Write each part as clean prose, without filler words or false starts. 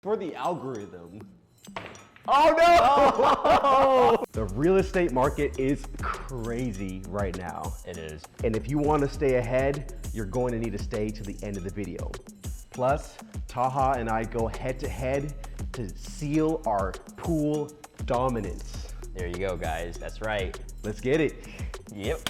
For the algorithm. Oh no! The real estate market is crazy right now. It is. And if you want to stay ahead, you're going to need to stay to the end of the video. Plus, Taha and I go head to head to seal our pool dominance. There you go, guys. That's right. Let's get it. Yep.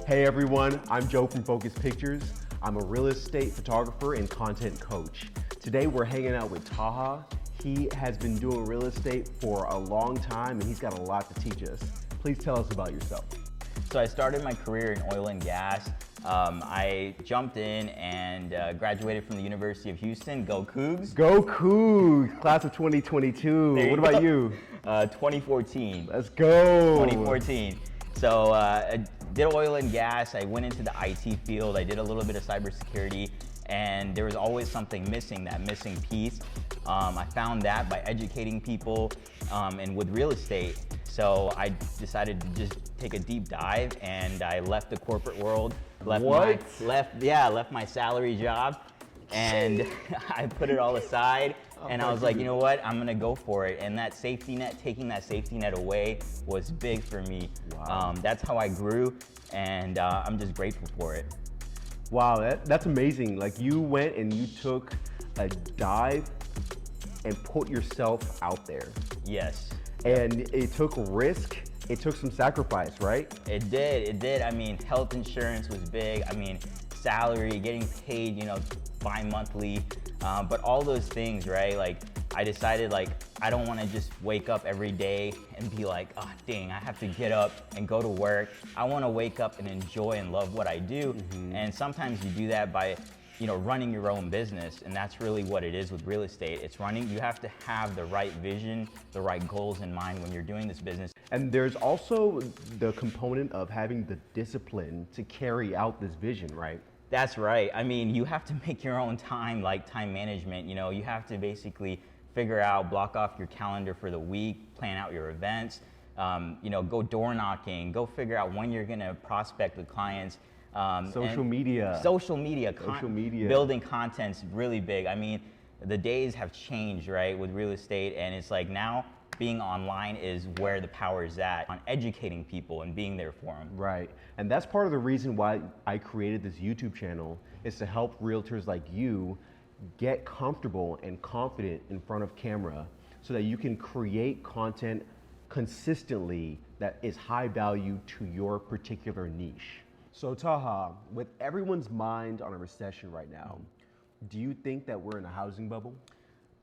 Hey everyone, I'm Joe from Focus Pictures. I'm a real estate photographer and content coach. Today we're hanging out with Taha. He has been doing real estate for a long time and he's got a lot to teach us. Please tell us about yourself. So I started my career in oil and gas. I jumped in and graduated from the University of Houston. Go Cougs. Go Cougs, class of 2022. What about you? 2014. Let's go. 2014. So I did oil and gas. I went into the IT field. I did a little bit of cybersecurity, and there was always something missing, that missing piece. I found that by educating people and with real estate. So I decided to just take a deep dive, and I left the corporate world. Left my salary job, and I put it all aside. And I was like, you know what? I'm gonna go for it. And that safety net, taking that safety net away, was big for me. Wow. That's how I grew, and I'm just grateful for it. Wow, that's amazing. Like, you went and you took a dive and put yourself out there. Yes. And it took risk, it took some sacrifice, right? It did. I mean, health insurance was big. I mean, salary, getting paid, bi-monthly, but all those things, right? Like, I decided, like, I don't want to just wake up every day and be like, oh dang, I have to get up and go to work. I want to wake up and enjoy and love what I do. And sometimes you do that by running your own business, and that's really what it is with real estate. It's running. You have to have the right vision, the right goals in mind when you're doing this business. And there's also the component of having the discipline to carry out this vision, right? That's right. I mean, you have to make your own time, like time management. You have to basically figure out, block off your calendar for the week, plan out your events, go door knocking, go figure out when you're gonna prospect with clients. Social media. Building content's really big. I mean, the days have changed, right, with real estate, and it's like now being online is where the power is at, on educating people and being there for them. Right, and that's part of the reason why I created this YouTube channel, is to help realtors like you get comfortable and confident in front of camera so that you can create content consistently that is high value to your particular niche. So Taha, with everyone's mind on a recession right now, do you think that we're in a housing bubble?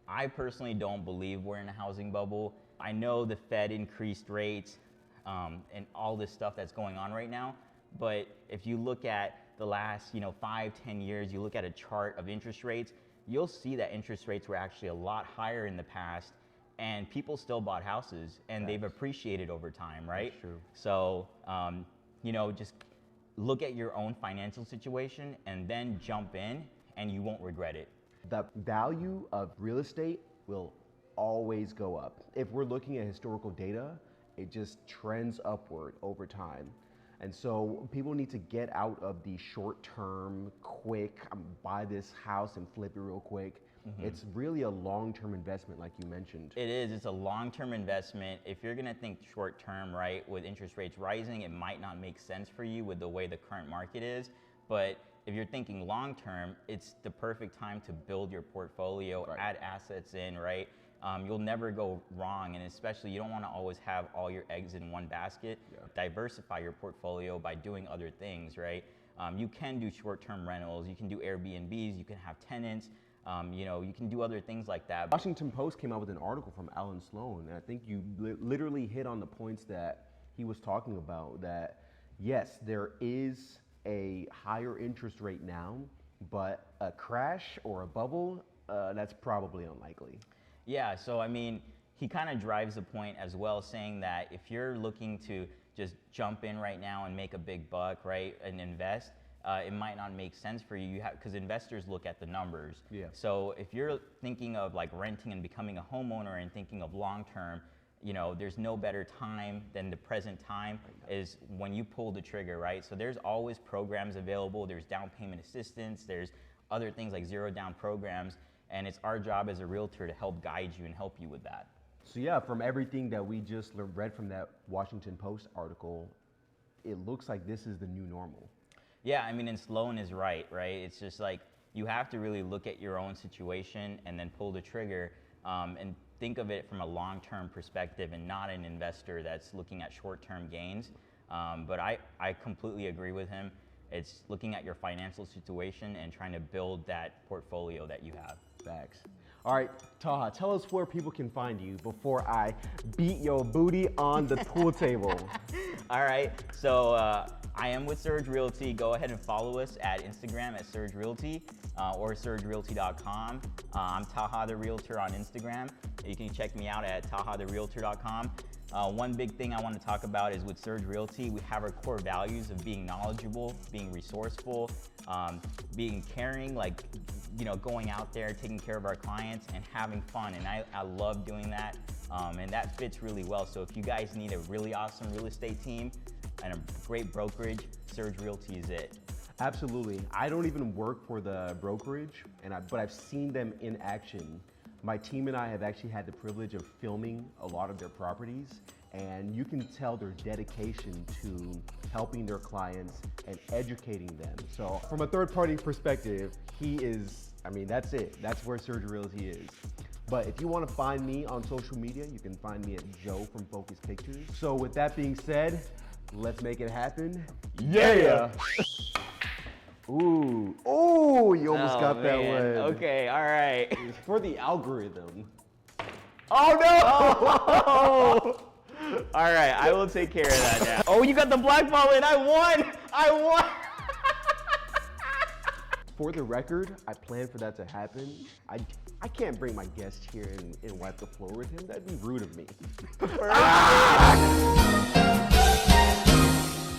I personally don't believe we're in a housing bubble. I know the Fed increased rates and all this stuff that's going on right now, but if you look at the last 5-10 years, you look at a chart of interest rates, you'll see that interest rates were actually a lot higher in the past, and people still bought houses, and they've appreciated over time, right? That's true. So, just look at your own financial situation and then jump in, and you won't regret it. The value of real estate will always go up. If we're looking at historical data, it just trends upward over time. And so people need to get out of the short-term, quick, buy this house and flip it real quick. It's really a long-term investment, like you mentioned. It is. It's a long-term investment. If you're going to think short-term, right, with interest rates rising, it might not make sense for you with the way the current market is. But if you're thinking long-term, it's the perfect time to build your portfolio, add assets in, right? You'll never go wrong, and especially you don't want to always have all your eggs in one basket. Diversify your portfolio by doing other things, right? You can do short-term rentals, you can do Airbnbs, you can have tenants, you can do other things like that. Washington Post came out with an article from Allan Sloan, and I think you literally hit on the points that he was talking about, that yes, there is a higher interest rate now, but a crash or a bubble, that's probably unlikely. Yeah, so I mean, he kind of drives the point as well, saying that if you're looking to just jump in right now and make a big buck, right, and invest, it might not make sense for you. Because investors look at the numbers. Yeah. So if you're thinking of like renting and becoming a homeowner and thinking of long term, there's no better time than the present time is when you pull the trigger, right? So there's always programs available. There's down payment assistance. There's other things like zero down programs. And it's our job as a realtor to help guide you and help you with that. So yeah, from everything that we just read from that Washington Post article, it looks like this is the new normal. Yeah, I mean, and Sloan is right? It's just like, you have to really look at your own situation and then pull the trigger and think of it from a long-term perspective and not an investor that's looking at short-term gains. But I completely agree with him. It's looking at your financial situation and trying to build that portfolio that you have. Facts. All right, Taha, tell us where people can find you before I beat your booty on the pool table. All right, so I am with Surge Realty. Go ahead and follow us at Instagram at Surge Realty or surgerealty.com. I'm Taha the Realtor on Instagram. You can check me out at tahatherealtor.com. One big thing I want to talk about is with Surge Realty, we have our core values of being knowledgeable, being resourceful, being caring, like, going out there, taking care of our clients and having fun. And I love doing that. And that fits really well. So if you guys need a really awesome real estate team and a great brokerage, Surge Realty is it. Absolutely. I don't even work for the brokerage, but I've seen them in action. My team and I have actually had the privilege of filming a lot of their properties, and you can tell their dedication to helping their clients and educating them. So from a third-party perspective, that's it. That's where Surge Realty is. But if you want to find me on social media, you can find me at Joe from Focus Pictures. So with that being said, let's make it happen. Yeah! Ooh, you almost got that one. Okay, all right. It's for the algorithm. Oh no! All right, I will take care of that now. Oh, you got the black ball in. I won! For the record, I plan for that to happen. I can't bring my guest here and wipe the floor with him. That'd be rude of me.